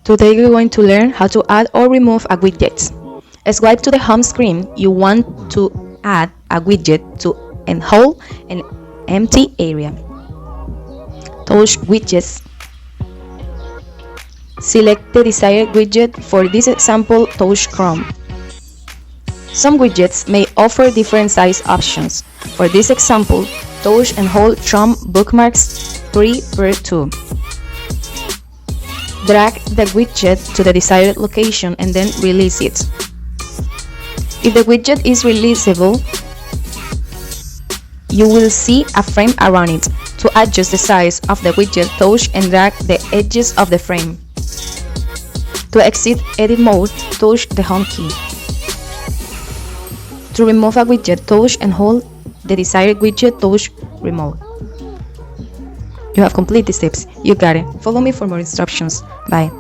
Today we're going to learn how to add or remove a widget. Swipe to the home screen. You want to add a widget to hold an empty area. Touch Widgets. Select the desired widget. For this example, touch Chrome. Some widgets may offer different size options. For this example, touch and hold Chrome bookmarks 3x2. Drag the widget to the desired location and then release it. If the widget is releasable, you will see a frame around it. To adjust the size of the widget, touch and drag the edges of the frame. To exit edit mode, touch the home key. To remove a widget, touch and hold the desired widget, touch remove. You have completed the steps. You got it. Follow me for more instructions. Bye.